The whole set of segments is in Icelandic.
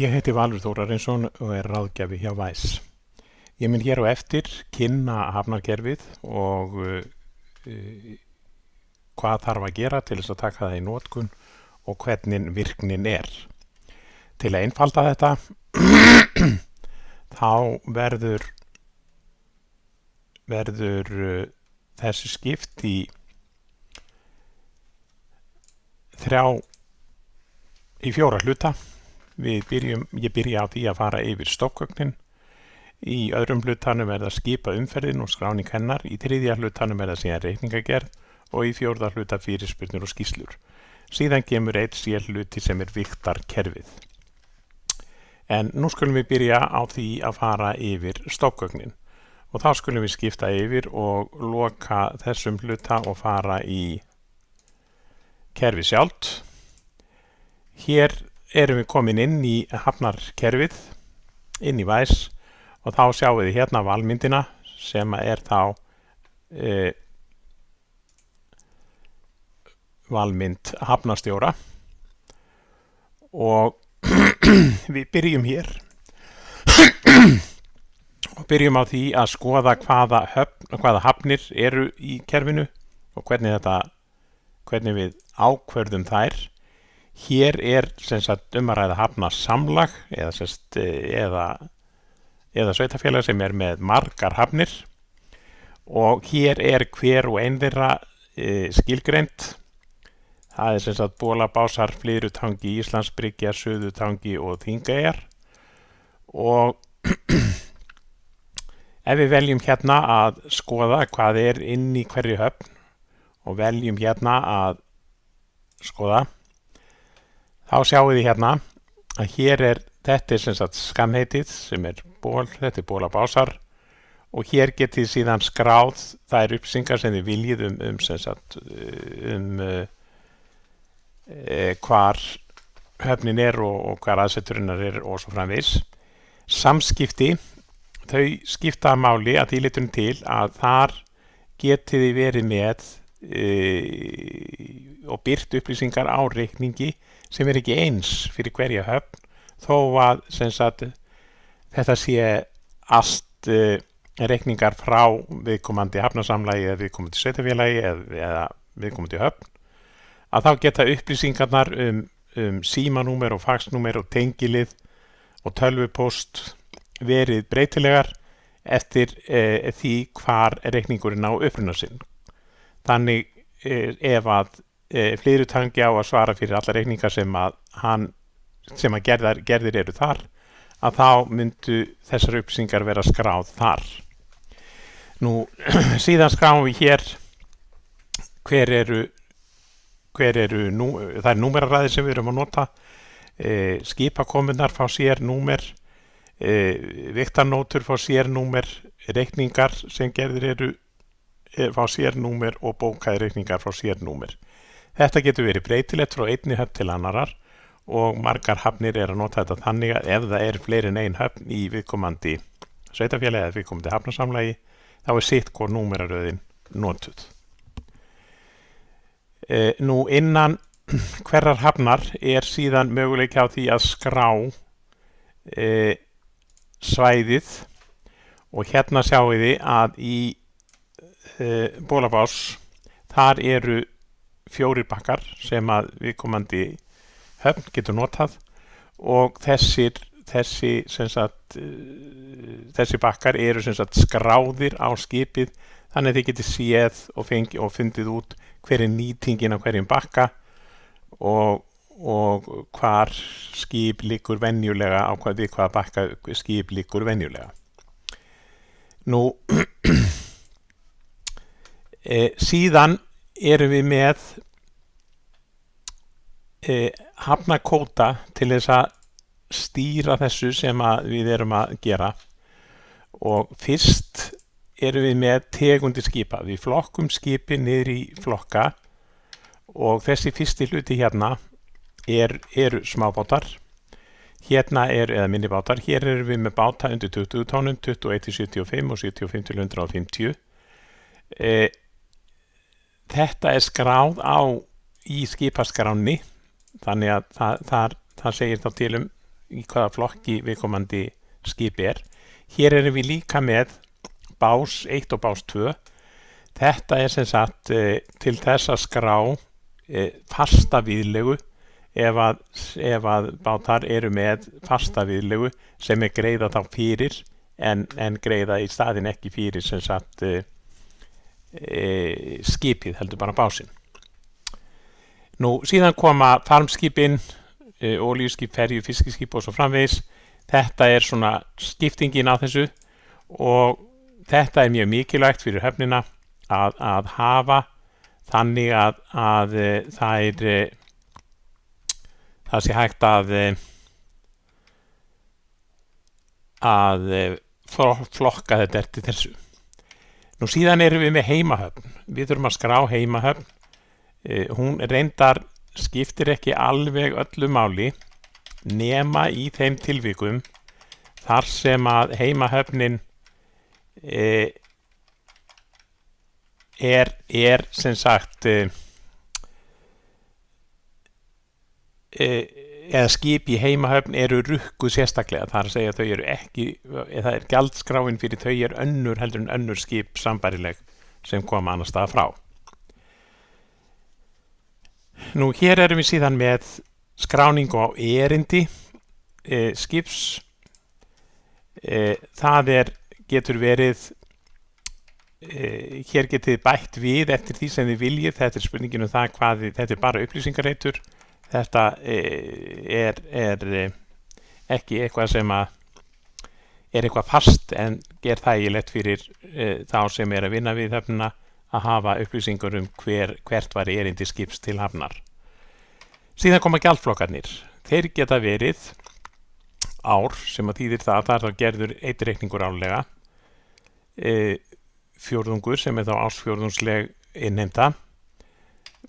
Ég heiti Valur Þórarinsson og ráðgjafi hjá Væs. Ég mun hér á eftir kynna hafnarkerfið og hvað þarf að gera til þess að taka það í notkun og hvernig virknin er. Til að einfalda þetta þá verður þessu skipt í fjóra hluta. Ég byrja á því að fara yfir stofngögnin. Í öðrum hlutanum það skipa umferðin og skráning hennar. Í þriðja hlutanum það síðan reikningagerð og í fjórða hluta fyrirspurnir og skýrslur. Síðan kemur einn sér hluti sem vigtarkerfið. En nú skulum við byrja á því að fara yfir stofngögnin. Og þá skulum við skipta yfir og loka þessum hluta og fara í kerfið sjálft. Hér erum við komin inn í hafnarkerfið, inn í Væs, og þá sjáum við hérna valmyndina sem er þá valmynd hafnarstjóra og við byrjum hér og byrjum á því að skoða hvaða hafnir eru í kerfinu og hvernig við ákvörðum þær. Hér sem sagt að ræða hafnarsamlag eða sveitarfélag sem með margar hafnir og hér hver og ein þeirra skilgreind. Það sem sagt Bolabásar, Flyðrutangi, Íslandsbryggja, Suðurtangi og Þingeyjar. Og ef við veljum hérna að skoða hvað inn í hverju höfn og veljum hérna að skoða, þá sjáum við hérna að hér þetta sem sagt skamheitið sem þetta Bolabásar og hér getið síðan skráð þær upplýsingar sem þið viljið hvar höfnin og hvar aðsetturinnar og svo framvegis. Samskipti, þau skipta máli að því leytinu til að þar getið þið verið með og birt upplýsingar á reikningi sem ekki eins fyrir hverja höfn, þó að þetta sé allt reikningar frá viðkomandi hafnarsamlagi eða viðkomandi sveitarfélagi eða viðkomandi höfn, að þá geta upplýsingarnar símanúmer og faxnúmer og tengilið og tölvupóst verið breytilegar eftir því hvar reikningurinn á uppruna sinn. Þannig ef að Flyðrutangi á að svara fyrir alla reikningar sem gerðir eru þar, að þá myndu þessar upplýsingar vera skráð þar. Nú, síðan skráum við hér það númeraræði sem við erum að nota. Skipakomunnar fá sér númer, vigtarnótur fá sér númer, reikningar sem gerðir eru fá sér númer og bókaðir reikningar fá sér númer. Þetta getur verið breytilegt frá einni höfn til annarar og margar hafnir að nota þetta þannig að ef það fleiri en ein höfn í viðkomandi sveitarfélagi eða viðkomandi hafnarsamlagi, þá sitt hvor númeraröðin notuð. Nú innan hverrar hafnar síðan möguleiki á því að skrá svæðið og hérna sjáum við að í Bolabás þar eru 4 bakkar sem að viðkomandi höfn getur notað og þessi bakkar eru sem sagt skráðir á skipið, þannig að þið getið séð og fundið út hver nýtingin á hverjum bakka og hvar skip liggur venjulega við hvaða bakka skip liggur venjulega. Nú síðan erum við með hafnakóta til þess að stýra þessu sem við erum að gera og fyrst erum við með tegundir skipa. Við flokkum skipin niður í flokka og þessi fyrsti hluti hérna eru smábátar. Hérna eða minnibátar. Hér erum við með báta undir 20 tónum, 21-75 og 75-150. Þetta skráð í skipaskránni, þannig að það segir þá til í hvaða flokki viðkomandi skip er. Hér erum við líka með bás 1 og bás 2. Þetta er sem sagt til þess að skrá fasta viðlegu ef að bátar eru með fasta viðlegu sem er greiða þá fyrir en greiða í staðinn ekki fyrir sem sagt skipið, heldur bara básinn. Nú síðan koma farmskipin, olíuskip, ferju, fiskiskip og svo framvegis. Þetta er svona skiptingin á þessu og þetta er mjög mikilvægt fyrir höfnina að hafa þannig að það sé hægt að flokka þetta eftir þessu. Nú síðan erum við með heimahöfn. Við þurfum að skrá heimahöfn. Hún reyndar skiptir ekki alveg öllu máli nema í þeim tilvikum þar sem að heimahöfnin er sem sagt eða skip í heimahöfn eru rukkuð sérstaklega, þar að segja þau eru ekki, það er gjaldskráin fyrir þau er önnur heldur en önnur skip sambærileg sem koma annars staðar frá. Nú hér erum við síðan með skráningu á erindi skips. Það getur verið, hér getið bætt við eftir því sem þið viljið. Þetta er spurningin um það hvað þetta er bara upplýsingareitur. Þetta er ekki eitthvað sem er eitthvað fast en ger þægilegt fyrir þá sem er að vinna við höfnina að hafa upplýsingur um hvert var erindi skips til hafnar. Síðan koma gjaldflokkarnir. Þeir geta verið ár sem að þýðir það er þá gerður einn reikningur árlega, fjórðungur sem er þá ársfjórðungsleg innheimta,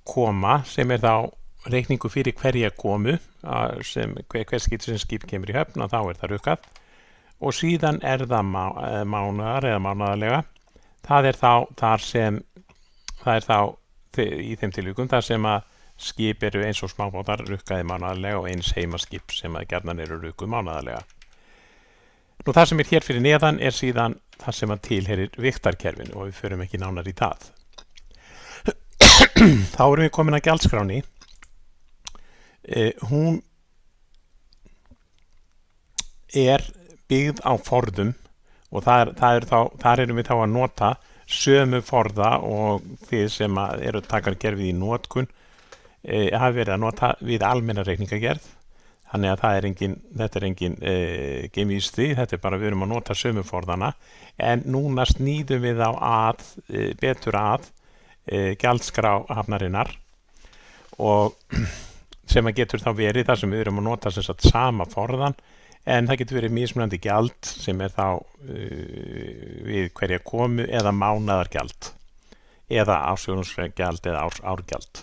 koma sem er þá reikningu fyrir hverja komu sem hver skip sem skip kemur í höfn og þá er það rukkað og síðan er það mánaðar eða mánaðarlega. Það er þá í þeim tilvikum þar sem að skip eru eins og smábátar rukkaði mánaðarlega og eins heimaskip sem að gjarnan eru rukkuð mánaðarlega. Nú það sem er hér fyrir neðan er síðan það sem að tilheyrir vigtarkerfinu og við förum ekki nánar í það. Þá erum við komin að gjaldskráni. Hún er byggð á forðum og þar erum við þá að nota sömu forða og þið sem eru takarkerfið í notkun hafi verið að nota við almenna reikningagerð. Þannig að þetta er engin geimvísri, þetta er bara við erum að nota sömu forðana en núna snýðum við á betur að gjaldskrá hafnarinnar og sem að getur þá verið þar sem við erum að nota sem sagt sama forðan en það getur verið mismunandi gjald sem er þá við hverja komu eða mánaðargjald eða ársfjórðungsgjald eða árgjald.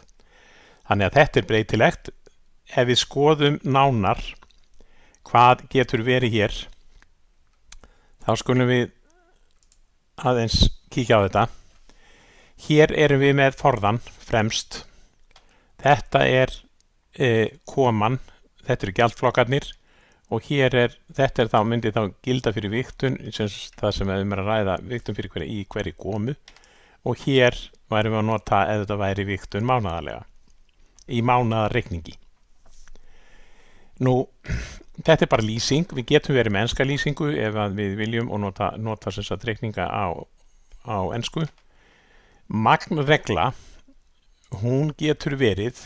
Þannig að þetta er breytilegt. Ef við skoðum nánar hvað getur verið hér þá skulum við aðeins kíkja á þetta. Hér erum við með forðan fremst. Þetta er koman, þetta eru gjaldflokkarnir og þetta er þá myndi þá gilda fyrir vigtun, það sem við erum að ræða vigtun fyrir hverju komu og hér værum við að nota ef þetta væri vigtun mánaðarlega í mánaðarreikningi. Nú, þetta er bara lýsing, við getum verið með enska lýsingu ef við viljum og nota sem sagt reikninga á ensku. Magnregla, hún getur verið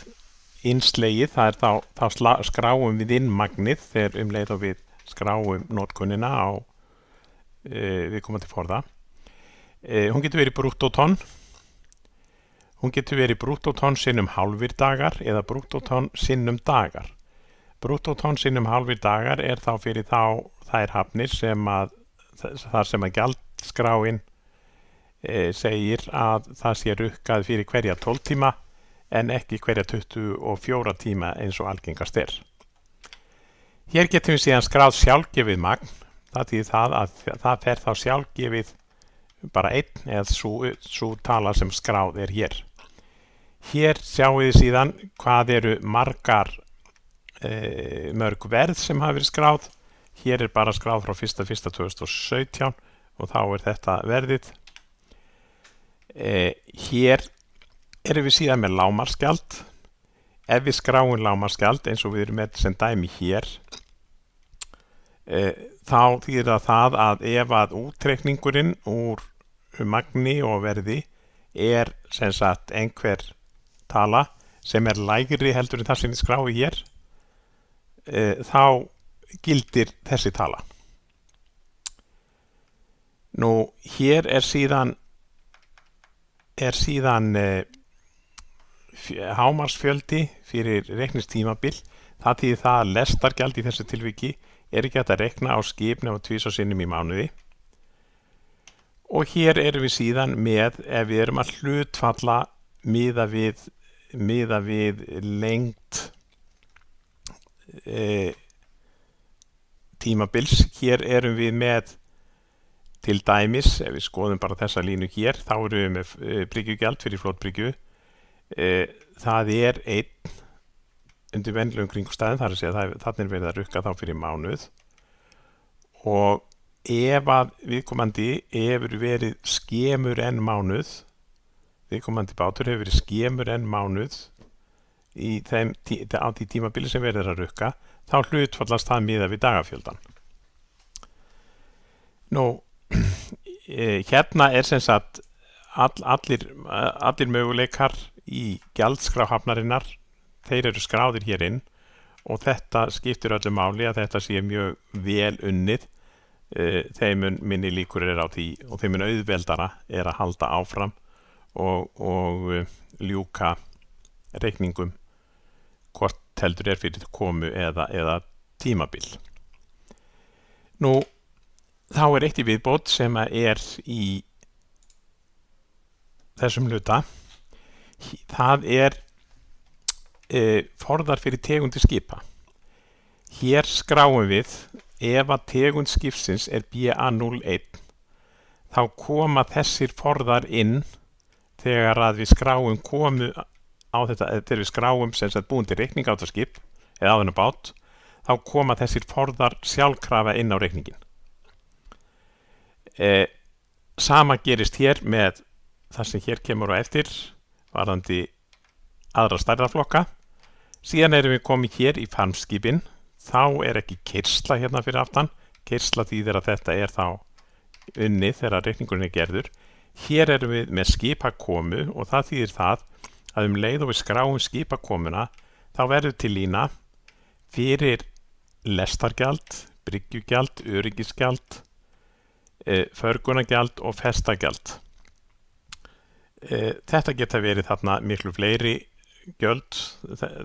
innslegið, það er þá skráum við inn magnið þegar leið og við skráum notkunina á viðkomandi forða. Hún getur verið brúttótonn. Hún getur verið brúttótonn sinnum hálfir dagar eða brúttótonn sinnum dagar. Brúttótonn sinnum hálfir dagar er þá fyrir þær hafnir þar sem að gjaldskráin segir að það sé rukkað fyrir hverja 12 tíma en ekki hverja 24 tíma eins og algengast er. Hér getum við síðan skráð sjálfgefið magn. Það þýðir það að það fer þá sjálfgefið bara einn eða sú tala sem skráð er hér. Hér sjáum við síðan hvað eru margar mörg verð sem hafa verið skráð. Hér bara skráð frá 1.1.2017 og þá þetta verðið. Hér erum við síðan með lágmarksgjald. Ef við skráum lágmarksgjald eins og við erum með sem dæmi hér, þá þýðir það að ef að útreikningurinn úr magni og verði sem sagt einhver tala sem lægri heldur en það sem við skráum hér, þá gildir þessi tala. Nú, hér síðan hámarksfjöldi fyrir reikningstímabil. Það þýðir það að lestargjald í þessu tilviki ekki hægt að reikna á skip nema 2 sinnum í mánuði. Og hér erum við síðan með, ef við erum að hlutfalla miða við lengd tímabils. Hér erum við með til dæmis, ef við skoðum bara þessa línu hér, þá erum við með bryggjugjald fyrir flotbryggju. Það 1 undir venjulegum kringumstæðum, það að segja þarna verið að rukka þá fyrir mánuð, og ef að viðkomandi hefur verið skemur en mánuð, viðkomandi bátur hefur verið skemur en mánuð á því tímabili sem verið að rukka, þá hlutfallast það miðað við dagafjöldan. Nú, hérna sem sagt allir möguleikar í gjaldskrá hafnarinnar, þeir eru skráðir hér inn og þetta skiptir öllu máli að þetta sé mjög vel unnið. Þeim minni líkur á því og þeim auðveldara að halda áfram og ljúka reikningum hvort heldur fyrir komu eða tímabil. Nú, þá eitt í viðbót sem í þessum hluta. Það forðar fyrir tegundir skipa. Hér skráum við ef að tegund skipsins BA01, þá koma þessir forðar inn þegar að við skráum komu á þetta, þegar við skráum sem sagt búin til reikning á þetta skip eða á þennan bát, þá koma þessir forðar sjálfkrafa inn á reikningin. Sama gerist hér með það sem hér kemur á eftir varðandi aðra stærðarflokka. Síðan erum við komið hér í farmskipin. Þá ekki keyrsla hérna fyrir aftan. Keyrsla þýðir að þetta þá unnið þegar reikningurinn gerður. Hér erum við með skipakomu og það þýðir það að leið og við skráum skipakomuna, þá verður til lína fyrir lestargjald, bryggjugjald, öryggisgjald, förgunargjald og festagjald. Þetta geta verið þarna miklu fleiri gjöld.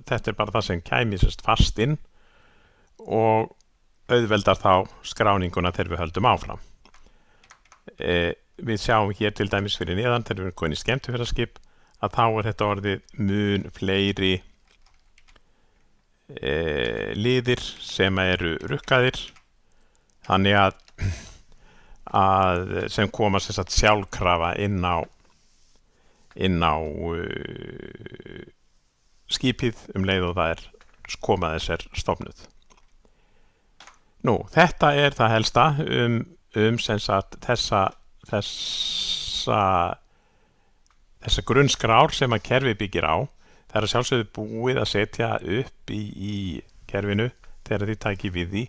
Þetta bara það sem kæmi fast inn og auðveldar þá skráninguna þegar við höldum áfram. Við sjáum hér til dæmis fyrir neðan þegar við erum komin í skemmtiferðaskip að þá þetta orðið mun fleiri liðir sem eru rukkaðir, þannig að sem koma sem sagt sjálfkrafa inn á skipið leið og það koma þessar stofnuð. Nú, þetta það helsta sem sagt þessa grunnskrár sem að kerfið byggir á. Það að sjálfsögðu búið að setja upp í kerfinu þegar þið tækið við því,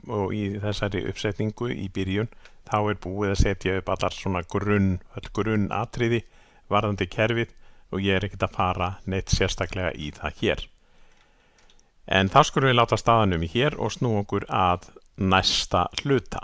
og í þessari uppsetningu í byrjun, þá búið að setja upp allar svona grunnatriði varðandi kerfið og ég ekkert að fara neitt sérstaklega í það hér. En þá skulum við láta staðan hér og snúa okkur að næsta hluta.